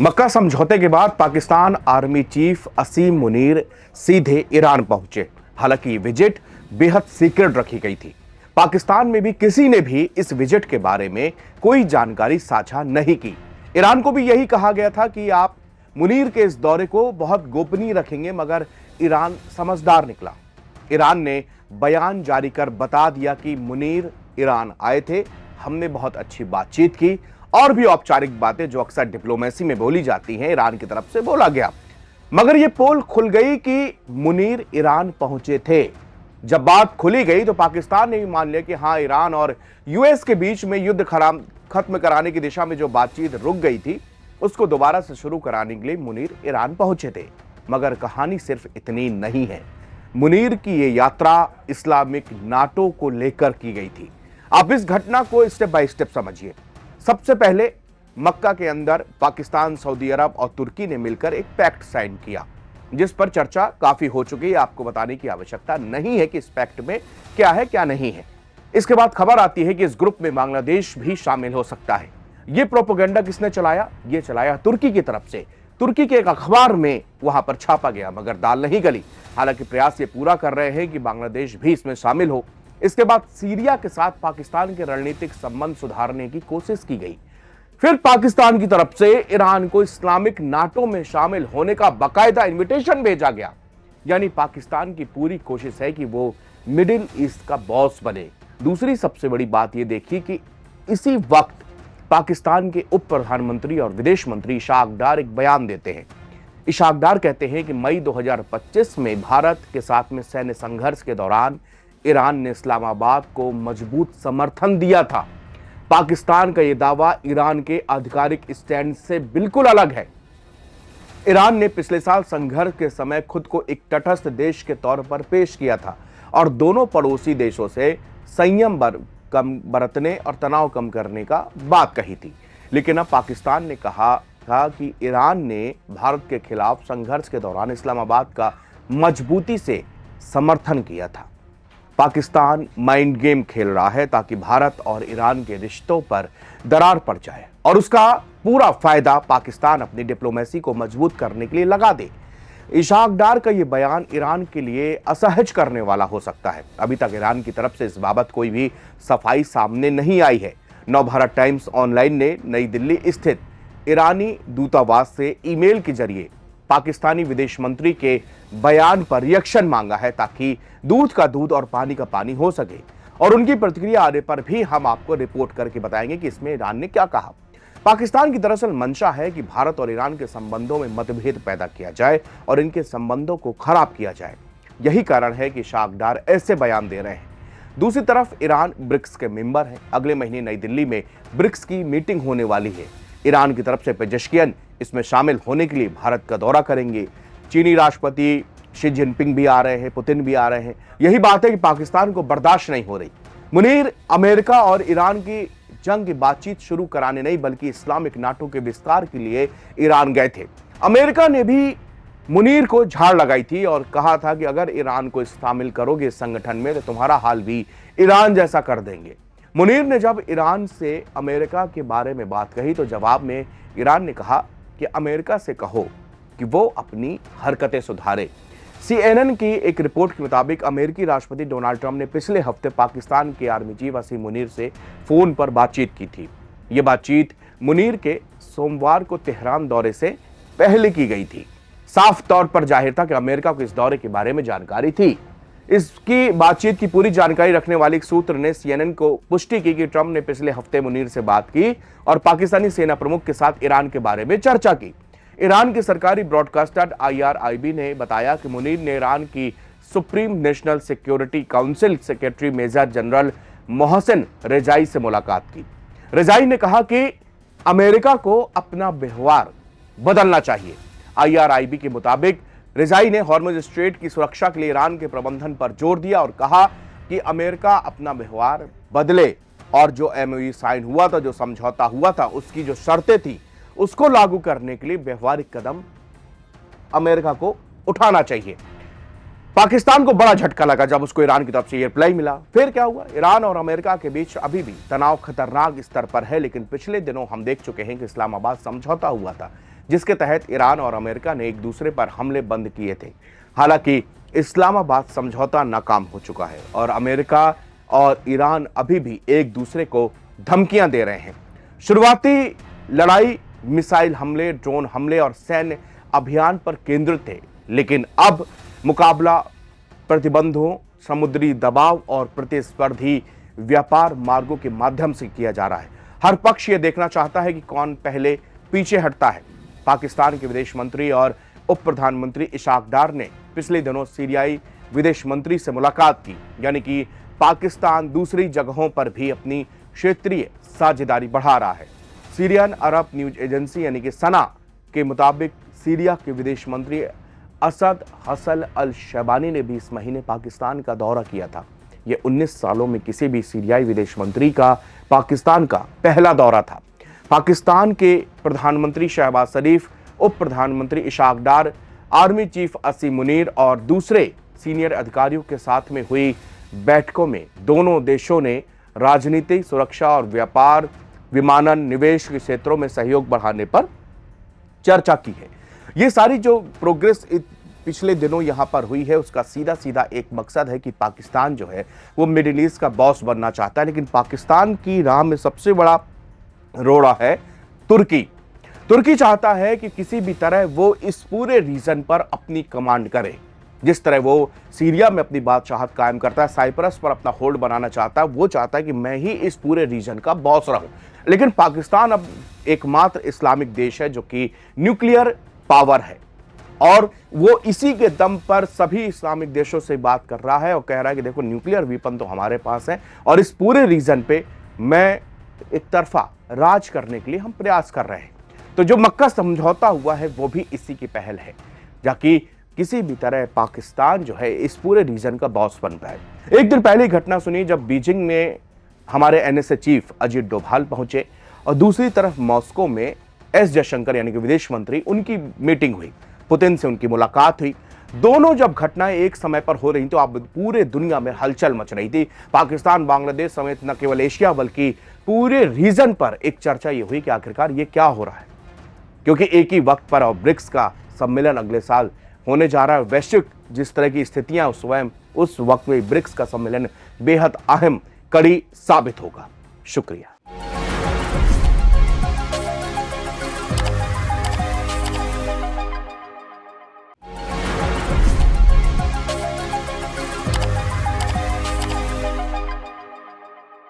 मक्का समझौते के बाद पाकिस्तान आर्मी चीफ असीम मुनीर सीधे ईरान पहुंचे। हालांकि ये विजिट बेहद सीक्रेट रखी गई थी। पाकिस्तान में भी किसी ने भी इस विजिट के बारे में कोई जानकारी साझा नहीं की। ईरान को भी यही कहा गया था कि आप मुनीर के इस दौरे को बहुत गोपनीय रखेंगे, मगर ईरान समझदार निकला। ईरान ने बयान जारी कर बता दिया कि मुनीर ईरान आए थे, हमने बहुत अच्छी बातचीत की और भी औपचारिक बातें जो अक्सर डिप्लोमेसी में बोली जाती हैं, ईरान की तरफ से बोला गया। मगर यह पोल खुल गई कि मुनीर ईरान पहुंचे थे। जब बात खुली गई तो पाकिस्तान ने भी मान लिया कि हां, ईरान और यूएस के बीच में युद्ध खत्म कराने की दिशा में जो बातचीत रुक गई थी, उसको दोबारा से शुरू कराने के लिए मुनीर ईरान पहुंचे थे। मगर कहानी सिर्फ इतनी नहीं है। मुनीर की यह यात्रा इस्लामिक नाटो को लेकर की गई थी। आप इस घटना को स्टेप बाय स्टेप समझिए। सबसे पहले मक्का के अंदर पाकिस्तान, सऊदी अरब और तुर्की ने मिलकर एक पैक्ट साइन किया, जिस पर चर्चा काफी हो चुकी है। आपको बताने की आवश्यकता नहीं है कि इस पैक्ट में क्या है क्या नहीं है। इसके बाद खबर आती है कि इस ग्रुप में बांग्लादेश भी शामिल हो सकता है। यह प्रोपेगेंडा किसने चलाया? यह चलाया तुर्की की तरफ से। तुर्की के एक अखबार में वहां पर छापा गया, मगर दाल नहीं गली। हालांकि प्रयास ये पूरा कर रहे हैं कि बांग्लादेश भी इसमें शामिल हो। इसके बाद सीरिया के साथ पाकिस्तान के रणनीतिक संबंध सुधारने की कोशिश की गई। फिर पाकिस्तान की तरफ से ईरान को इस्लामिक नाटो में शामिल होने का बाकायदा इनविटेशन भेजा गया। यानी पाकिस्तान की पूरी कोशिश है कि वो मिडिल ईस्ट का बॉस बने। दूसरी सबसे बड़ी बात यह देखिए कि इसी वक्त पाकिस्तान के उप प्रधानमंत्री और विदेश मंत्री इशाक डार एक बयान देते हैं। इशाक डार कहते हैं कि मई 2025 में भारत के साथ में सैन्य संघर्ष के दौरान ईरान ने इस्लामाबाद को मजबूत समर्थन दिया था। पाकिस्तान का यह दावा ईरान के आधिकारिक स्टैंड से बिल्कुल अलग है। ईरान ने पिछले साल संघर्ष के समय खुद को एक तटस्थ देश के तौर पर पेश किया था और दोनों पड़ोसी देशों से संयम बरतने और तनाव कम करने का बात कही थी। लेकिन अब पाकिस्तान ने कहा था कि ईरान ने भारत के खिलाफ संघर्ष के दौरान इस्लामाबाद का मजबूती से समर्थन किया था। पाकिस्तान माइंड गेम खेल रहा है ताकि भारत और ईरान के रिश्तों पर दरार पड़ जाए और उसका पूरा फायदा पाकिस्तान अपनी डिप्लोमेसी को मजबूत करने के लिए लगा दे। इशाक डार का यह बयान ईरान के लिए असहज करने वाला हो सकता है। अभी तक ईरान की तरफ से इस बाबत कोई भी सफाई सामने नहीं आई है। नवभारत टाइम्स ऑनलाइन ने नई दिल्ली स्थित ईरानी दूतावास से ईमेल के जरिए पाकिस्तानी विदेश मंत्री के बयान पर रिएक्शन मांगा है, ताकि दूध का दूध और पानी का पानी हो सके। और उनकी प्रतिक्रिया आने पर भी हम आपको रिपोर्ट करके बताएंगे कि इसमें ईरान ने क्या कहा। पाकिस्तान की दरअसल मंशा है कि भारत और ईरान के संबंधों में मतभेद पैदा किया जाए और इनके संबंधों को खराब किया जाए। यही कारण है कि इशाक डार ऐसे बयान दे रहे हैं। दूसरी तरफ ईरान ब्रिक्स के मेंबर है। अगले महीने नई दिल्ली में ब्रिक्स की मीटिंग होने वाली है। ईरान की तरफ से पेजेशकियन इसमें शामिल होने के लिए भारत का दौरा करेंगे। चीनी राष्ट्रपति शी जिनपिंग भी आ रहे हैं, पुतिन भी आ रहे हैं। यही बात है कि पाकिस्तान को बर्दाश्त नहीं हो रही। मुनीर अमेरिका और ईरान की जंग की बातचीत शुरू कराने नहीं, बल्कि इस्लामिक नाटो के विस्तार के लिए ईरान गए थे। अमेरिका ने भी मुनीर को झाड़ लगाई थी और कहा था कि अगर ईरान को शामिल करोगे इस संगठन में तो तुम्हारा हाल भी ईरान जैसा कर देंगे। मुनीर ने जब ईरान से अमेरिका के बारे में बात कही तो जवाब में ईरान ने कहा कि अमेरिका से कहो कि वो अपनी हरकतें सुधारे। CNN की एक रिपोर्ट के मुताबिक अमेरिकी राष्ट्रपति डोनाल्ड ट्रंप ने पिछले हफ्ते पाकिस्तान के आर्मी चीफ असीम मुनीर से फोन पर बातचीत की थी। यह बातचीत मुनीर के सोमवार को तेहरान दौरे से पहले की गई थी। साफ तौर पर जाहिर था कि अमेरिका को इस दौरे के बारे में जानकारी थी। इसकी बातचीत की पूरी जानकारी रखने वाले एक सूत्र ने CNN को पुष्टि की कि ट्रंप ने पिछले हफ्ते मुनीर से बात की और पाकिस्तानी सेना प्रमुख के साथ ईरान के बारे में चर्चा की। ईरान की सरकारी ब्रॉडकास्टर IRIB ने बताया कि मुनीर ने ईरान की supreme national security council secretary major general Mohsen Rezaei से मुलाकात की। रेजाई ने कहा कि अमेरिका को अपना व्यवहार बदलना चाहिए। IRIB के मुताबिक रेजाई ने हॉर्मुज स्ट्रेट की सुरक्षा के लिए ईरान के प्रबंधन पर जोर दिया और कहा कि अमेरिका अपना व्यवहार बदले और जो MOU साइन हुआ था, जो समझौता हुआ था, उसकी जो शर्तें थी उसको लागू करने के लिए व्यवहारिक कदम अमेरिका को उठाना चाहिए। पाकिस्तान को बड़ा झटका लगा जब उसको ईरान की तरफ से रिप्लाई मिला। फिर क्या हुआ? ईरान और अमेरिका के बीच अभी भी तनाव खतरनाक स्तर पर है, लेकिन पिछले दिनों हम देख चुके हैं कि इस्लामाबाद समझौता हुआ था जिसके तहत ईरान और अमेरिका ने एक दूसरे पर हमले बंद किए थे। हालांकि इस्लामाबाद समझौता नाकाम हो चुका है और अमेरिका और ईरान अभी भी एक दूसरे को धमकियां दे रहे हैं। शुरुआती लड़ाई मिसाइल हमले, ड्रोन हमले और सैन्य अभियान पर केंद्रित थे, लेकिन अब मुकाबला प्रतिबंधों, समुद्री दबाव और प्रतिस्पर्धी व्यापार मार्गों के माध्यम से किया जा रहा है। हर पक्ष यह देखना चाहता है कि कौन पहले पीछे हटता है। पाकिस्तान के विदेश मंत्री और उप प्रधानमंत्री इशाक डार ने पिछले दिनों सीरियाई विदेश मंत्री से मुलाकात की, यानी कि पाकिस्तान दूसरी जगहों पर भी अपनी क्षेत्रीय साझेदारी बढ़ा रहा है। सीरियन अरब न्यूज एजेंसी यानी कि सना के मुताबिक सीरिया के विदेश मंत्री असद हसन अल शैबानी ने भी इस महीने पाकिस्तान का दौरा किया था। यह 19 सालों में किसी भी सीरियाई विदेश मंत्री का पाकिस्तान का पहला दौरा था। पाकिस्तान के प्रधानमंत्री शहबाज शरीफ, उप प्रधानमंत्री इशाक डार, आर्मी चीफ असीम मुनीर और दूसरे सीनियर अधिकारियों के साथ में हुई बैठकों में दोनों देशों ने राजनीति, सुरक्षा और व्यापार, विमानन, निवेश के क्षेत्रों में सहयोग बढ़ाने पर चर्चा की है। ये सारी जो प्रोग्रेस पिछले दिनों यहां पर हुई है, उसका सीधा सीधा एक मकसद है कि पाकिस्तान जो है वो मिडिल ईस्ट का बॉस बनना चाहता है, लेकिन पाकिस्तान की राह में सबसे बड़ा रोड़ा है तुर्की। तुर्की चाहता है कि किसी भी तरह वो इस पूरे रीजन पर अपनी कमांड करे। जिस तरह वो सीरिया में अपनी बादशाहत कायम करता है, साइप्रस पर अपना होल्ड बनाना चाहता है, वो चाहता है कि मैं ही इस पूरे रीजन का बॉस रहूं। लेकिन पाकिस्तान अब एकमात्र इस्लामिक देश है जो कि न्यूक्लियर पावर है और वो इसी के दम पर सभी इस्लामिक देशों से बात कर रहा है और कह रहा है कि देखो न्यूक्लियर वेपन तो हमारे पास है और इस पूरे रीजन पे मैं एक तरफा राज करने के लिए हम प्रयास कर रहे हैं। तो जो मक्का समझौता हुआ है वो भी इसी की पहल है, जाकि किसी भी तरह पाकिस्तान जो है इस पूरे रीजन का बॉस बन पाए। एक दिन पहले घटना सुनी जब बीजिंग में हमारे एनएसए चीफ अजीत डोभाल पहुंचे और दूसरी तरफ मॉस्को में एस जयशंकर यानी कि विदेश मंत्री, उनकी मीटिंग हुई, पुतिन से उनकी मुलाकात हुई। दोनों जब घटनाएं एक समय पर हो रही तो अब पूरे दुनिया में हलचल मच रही थी। पाकिस्तान, बांग्लादेश समेत न केवल एशिया बल्कि पूरे रीजन पर एक चर्चा ये हुई कि आखिरकार ये क्या हो रहा है, क्योंकि एक ही वक्त पर और ब्रिक्स का सम्मेलन अगले साल होने जा रहा है। वैश्विक जिस तरह की स्थितियां उस वक्त में ब्रिक्स का सम्मेलन बेहद अहम कड़ी साबित होगा। शुक्रिया।